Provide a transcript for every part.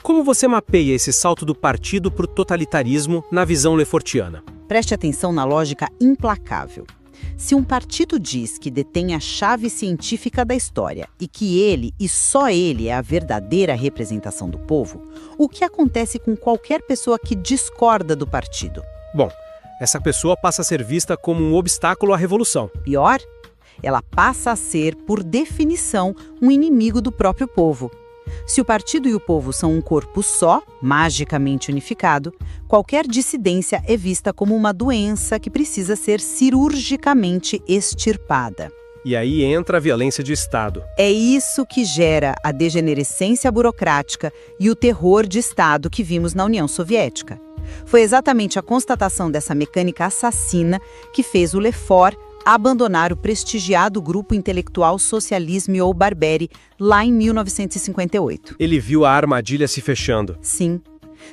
Como você mapeia esse salto do partido para o totalitarismo na visão lefortiana? Preste atenção na lógica implacável. Se um partido diz que detém a chave científica da história e que ele, e só ele, é a verdadeira representação do povo, o que acontece com qualquer pessoa que discorda do partido? Bom, essa pessoa passa a ser vista como um obstáculo à revolução. Pior, ela passa a ser, por definição, um inimigo do próprio povo. Se o partido e o povo são um corpo só, magicamente unificado, qualquer dissidência é vista como uma doença que precisa ser cirurgicamente extirpada. E aí entra a violência de Estado. É isso que gera a degenerescência burocrática e o terror de Estado que vimos na União Soviética. Foi exatamente a constatação dessa mecânica assassina que fez o Lefort abandonar o prestigiado grupo intelectual Socialisme ou Barberi lá em 1958. Ele viu a armadilha se fechando. Sim.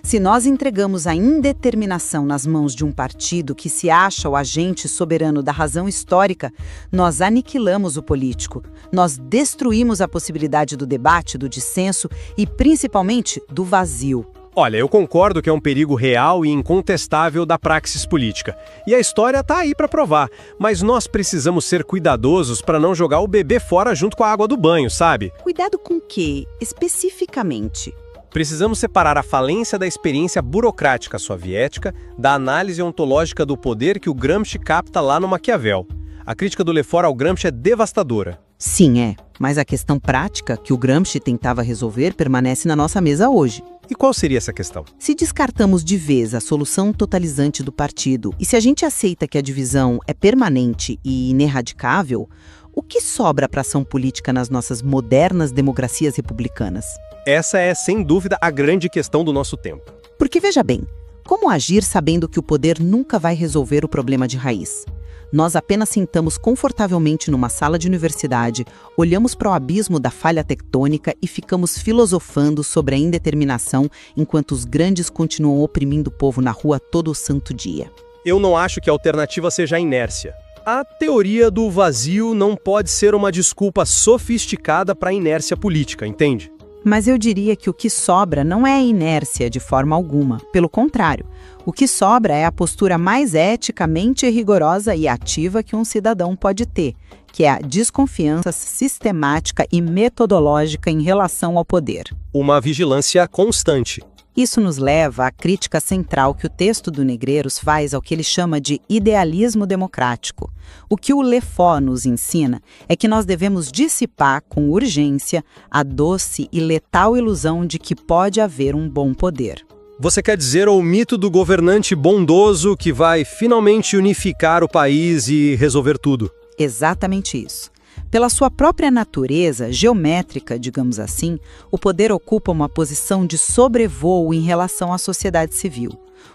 Se nós entregamos a indeterminação nas mãos de um partido que se acha o agente soberano da razão histórica, nós aniquilamos o político, nós destruímos a possibilidade do debate, do dissenso e, principalmente, do vazio. Olha, eu concordo que é um perigo real e incontestável da praxis política. E a história está aí para provar. Mas nós precisamos ser cuidadosos para não jogar o bebê fora junto com a água do banho, sabe? Cuidado com o quê, especificamente? Precisamos separar a falência da experiência burocrática soviética da análise ontológica do poder que o Gramsci capta lá no Maquiavel. A crítica do Lefort ao Gramsci é devastadora. Sim, é. Mas a questão prática que o Gramsci tentava resolver permanece na nossa mesa hoje. E qual seria essa questão? Se descartamos de vez a solução totalizante do partido e se a gente aceita que a divisão é permanente e ineradicável, o que sobra para a ação política nas nossas modernas democracias republicanas? Essa é, sem dúvida, a grande questão do nosso tempo. Porque, veja bem, como agir sabendo que o poder nunca vai resolver o problema de raiz? Nós apenas sentamos confortavelmente numa sala de universidade, olhamos para o abismo da falha tectônica e ficamos filosofando sobre a indeterminação enquanto os grandes continuam oprimindo o povo na rua todo o santo dia. Eu não acho que a alternativa seja a inércia. A teoria do vazio não pode ser uma desculpa sofisticada para a inércia política, entende? Mas eu diria que o que sobra não é a inércia de forma alguma. Pelo contrário, o que sobra é a postura mais eticamente rigorosa e ativa que um cidadão pode ter, que é a desconfiança sistemática e metodológica em relação ao poder. Uma vigilância constante. Isso nos leva à crítica central que o texto do Negreiros faz ao que ele chama de idealismo democrático. O que o Lefort nos ensina é que nós devemos dissipar com urgência a doce e letal ilusão de que pode haver um bom poder. Você quer dizer o mito do governante bondoso que vai finalmente unificar o país e resolver tudo? Exatamente isso. Pela sua própria natureza geométrica, digamos assim, o poder ocupa uma posição de sobrevoo em relação à sociedade civil.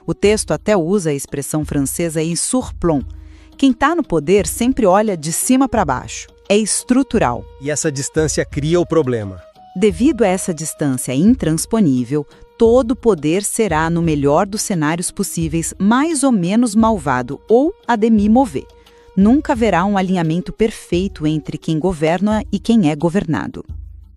O texto até usa a expressão francesa « surplomb ». Quem está no poder sempre olha de cima para baixo. É estrutural. E essa distância cria o problema. Devido a essa distância intransponível, todo poder será, no melhor dos cenários possíveis, mais ou menos malvado ou a demi-mover. Nunca haverá um alinhamento perfeito entre quem governa e quem é governado.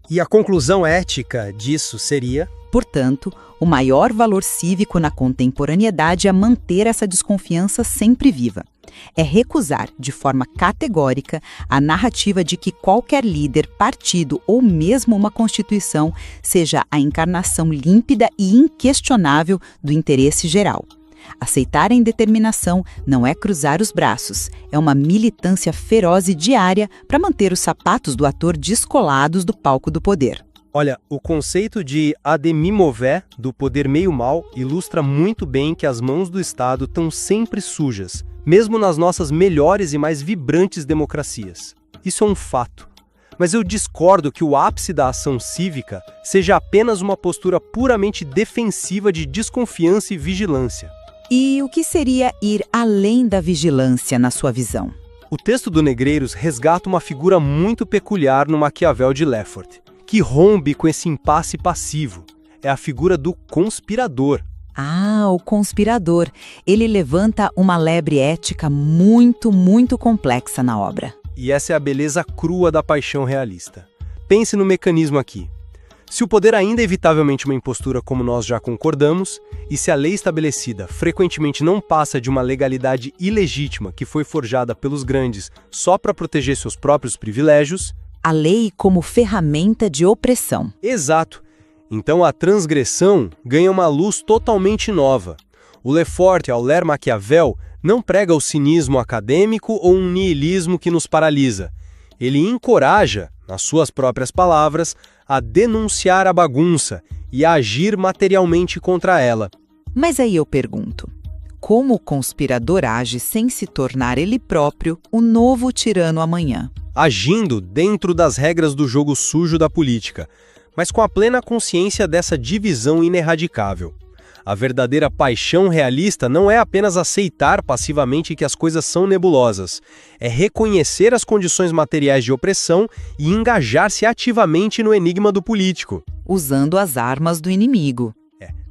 E a conclusão ética disso seria? Portanto, o maior valor cívico na contemporaneidade é manter essa desconfiança sempre viva. É recusar, de forma categórica, a narrativa de que qualquer líder, partido ou mesmo uma constituição seja a encarnação límpida e inquestionável do interesse geral. Aceitar a indeterminação não é cruzar os braços, é uma militância feroz e diária para manter os sapatos do ator descolados do palco do poder. Olha, o conceito de a demi-mover, do poder meio mal, ilustra muito bem que as mãos do Estado estão sempre sujas, mesmo nas nossas melhores e mais vibrantes democracias. Isso é um fato. Mas eu discordo que o ápice da ação cívica seja apenas uma postura puramente defensiva de desconfiança e vigilância. E o que seria ir além da vigilância, na sua visão? O texto do Negreiros resgata uma figura muito peculiar no Maquiavel de Lefort, que rompe com esse impasse passivo. É a figura do conspirador. Ah, o conspirador. Ele levanta uma lebre ética muito, muito complexa na obra. E essa é a beleza crua da paixão realista. Pense no mecanismo aqui. Se o poder ainda é evitavelmente uma impostura como nós já concordamos, e se a lei estabelecida frequentemente não passa de uma legalidade ilegítima que foi forjada pelos grandes só para proteger seus próprios privilégios... A lei como ferramenta de opressão. Exato. Então a transgressão ganha uma luz totalmente nova. O Lefort, ao ler Maquiavel, não prega o cinismo acadêmico ou um niilismo que nos paralisa. Ele encoraja, nas suas próprias palavras, a denunciar a bagunça e a agir materialmente contra ela. Mas aí eu pergunto, como o conspirador age sem se tornar ele próprio o novo tirano amanhã? Agindo dentro das regras do jogo sujo da política, mas com a plena consciência dessa divisão inerradicável. A verdadeira paixão realista não é apenas aceitar passivamente que as coisas são nebulosas, é reconhecer as condições materiais de opressão e engajar-se ativamente no enigma do político. Usando as armas do inimigo.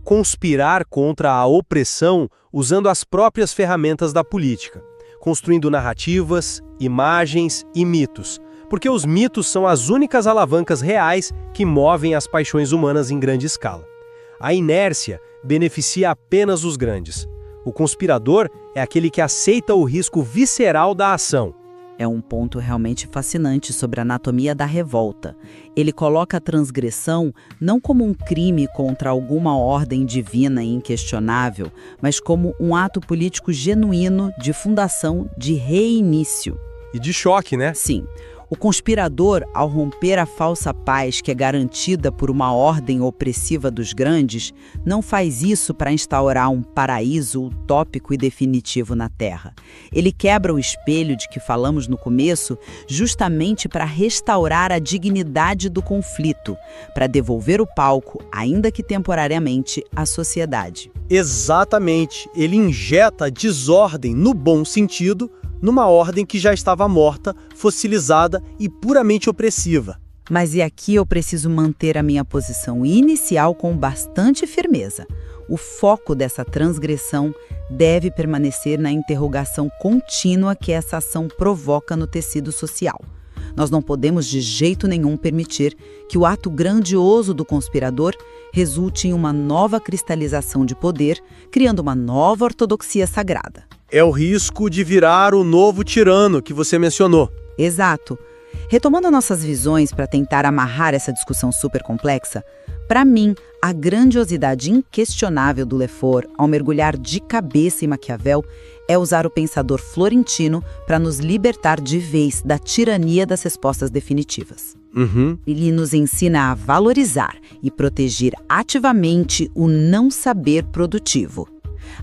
Conspirar contra a opressão usando as próprias ferramentas da política, construindo narrativas, imagens e mitos, porque os mitos são as únicas alavancas reais que movem as paixões humanas em grande escala. A inércia beneficia apenas os grandes. O conspirador é aquele que aceita o risco visceral da ação. É um ponto realmente fascinante sobre a anatomia da revolta. Ele coloca a transgressão não como um crime contra alguma ordem divina e inquestionável, mas como um ato político genuíno de fundação de reinício. E de choque, né? Sim. O conspirador, ao romper a falsa paz que é garantida por uma ordem opressiva dos grandes, não faz isso para instaurar um paraíso utópico e definitivo na Terra. Ele quebra o espelho de que falamos no começo justamente para restaurar a dignidade do conflito, para devolver o palco, ainda que temporariamente, à sociedade. Exatamente. Ele injeta desordem no bom sentido, numa ordem que já estava morta, fossilizada e puramente opressiva. Mas e aqui eu preciso manter a minha posição inicial com bastante firmeza. O foco dessa transgressão deve permanecer na interrogação contínua que essa ação provoca no tecido social. Nós não podemos de jeito nenhum permitir que o ato grandioso do conspirador resulte em uma nova cristalização de poder, criando uma nova ortodoxia sagrada. É o risco de virar o novo tirano que você mencionou. Exato. Retomando nossas visões para tentar amarrar essa discussão super complexa, para mim, a grandiosidade inquestionável do Lefort ao mergulhar de cabeça em Maquiavel é usar o pensador florentino para nos libertar de vez da tirania das respostas definitivas. Ele nos ensina a valorizar e proteger ativamente o não saber produtivo.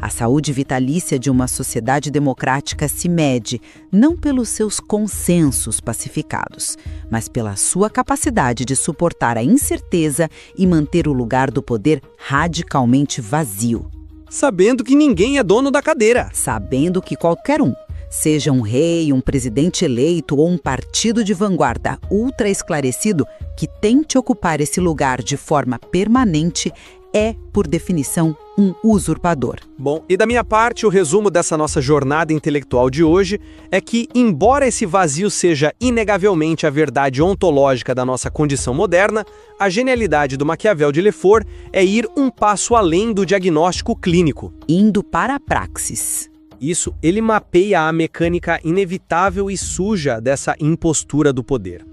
A saúde vitalícia de uma sociedade democrática se mede não pelos seus consensos pacificados, mas pela sua capacidade de suportar a incerteza e manter o lugar do poder radicalmente vazio. Sabendo que ninguém é dono da cadeira. Sabendo que qualquer um, seja um rei, um presidente eleito ou um partido de vanguarda ultra esclarecido que tente ocupar esse lugar de forma permanente, é, por definição, um usurpador. Bom, e da minha parte, o resumo dessa nossa jornada intelectual de hoje é que, embora esse vazio seja inegavelmente a verdade ontológica da nossa condição moderna, a genialidade do Maquiavel de Lefort é ir um passo além do diagnóstico clínico. Indo para a praxis. Isso, ele mapeia a mecânica inevitável e suja dessa impostura do poder.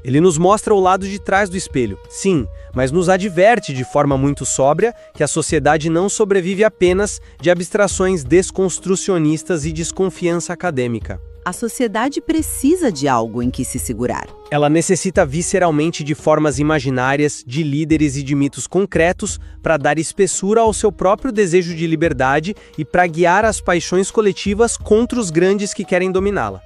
Ele nos mostra o lado de trás do espelho, sim, mas nos adverte de forma muito sóbria que a sociedade não sobrevive apenas de abstrações desconstrucionistas e desconfiança acadêmica. A sociedade precisa de algo em que se segurar. Ela necessita visceralmente de formas imaginárias, de líderes e de mitos concretos para dar espessura ao seu próprio desejo de liberdade e para guiar as paixões coletivas contra os grandes que querem dominá-la.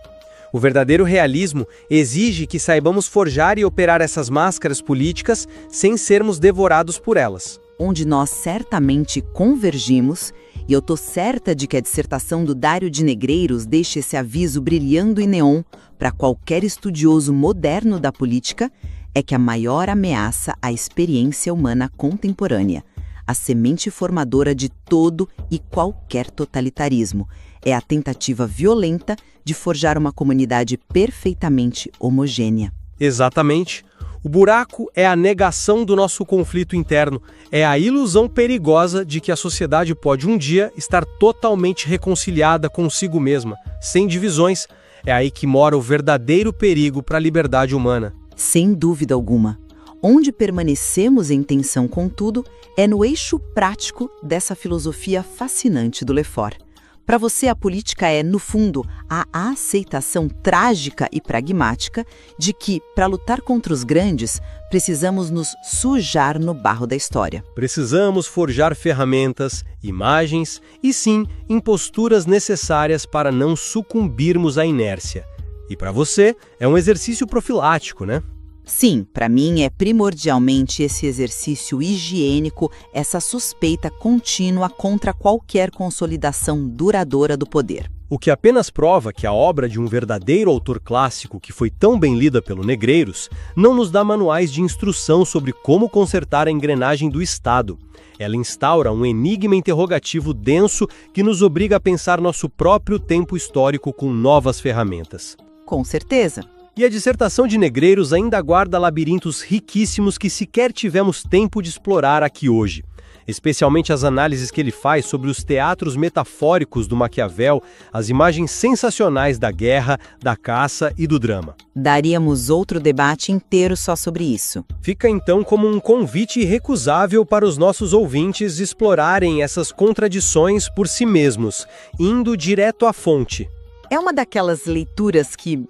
O verdadeiro realismo exige que saibamos forjar e operar essas máscaras políticas sem sermos devorados por elas. Onde nós certamente convergimos, e eu tô certa de que a dissertação do Dário de Negreiros deixa esse aviso brilhando em neon para qualquer estudioso moderno da política, é que a maior ameaça à experiência humana contemporânea, a semente formadora de todo e qualquer totalitarismo, é a tentativa violenta de forjar uma comunidade perfeitamente homogênea. Exatamente. O buraco é a negação do nosso conflito interno, é a ilusão perigosa de que a sociedade pode um dia estar totalmente reconciliada consigo mesma, sem divisões. É aí que mora o verdadeiro perigo para a liberdade humana. Sem dúvida alguma. Onde permanecemos em tensão com tudo é no eixo prático dessa filosofia fascinante do Lefort. Para você, a política é, no fundo, a aceitação trágica e pragmática de que, para lutar contra os grandes, precisamos nos sujar no barro da história. Precisamos forjar ferramentas, imagens e, sim, imposturas necessárias para não sucumbirmos à inércia. E para você, é um exercício profilático, né? Sim, para mim é primordialmente esse exercício higiênico, essa suspeita contínua contra qualquer consolidação duradoura do poder. O que apenas prova que a obra de um verdadeiro autor clássico que foi tão bem lida pelo Negreiros não nos dá manuais de instrução sobre como consertar a engrenagem do Estado. Ela instaura um enigma interrogativo denso que nos obriga a pensar nosso próprio tempo histórico com novas ferramentas. Com certeza. E a dissertação de Negreiros ainda guarda labirintos riquíssimos que sequer tivemos tempo de explorar aqui hoje. Especialmente as análises que ele faz sobre os teatros metafóricos do Maquiavel, as imagens sensacionais da guerra, da caça e do drama. Daríamos outro debate inteiro só sobre isso. Fica então como um convite irrecusável para os nossos ouvintes explorarem essas contradições por si mesmos, indo direto à fonte. É uma daquelas leituras que,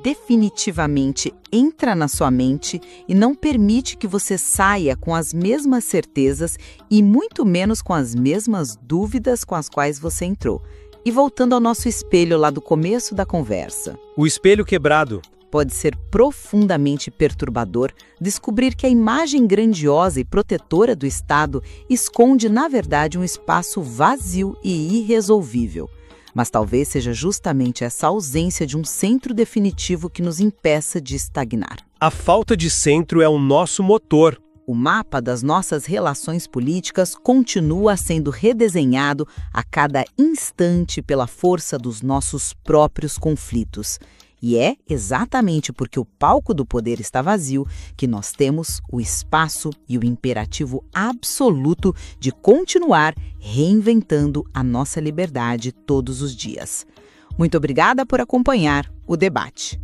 definitivamente entra na sua mente e não permite que você saia com as mesmas certezas e muito menos com as mesmas dúvidas com as quais você entrou. E voltando ao nosso espelho lá do começo da conversa. O espelho quebrado. Pode ser profundamente perturbador descobrir que a imagem grandiosa e protetora do Estado esconde, na verdade, um espaço vazio e irresolvível. Mas talvez seja justamente essa ausência de um centro definitivo que nos impeça de estagnar. A falta de centro é o nosso motor. O mapa das nossas relações políticas continua sendo redesenhado a cada instante pela força dos nossos próprios conflitos. E é exatamente porque o palco do poder está vazio que nós temos o espaço e o imperativo absoluto de continuar reinventando a nossa liberdade todos os dias. Muito obrigada por acompanhar o debate.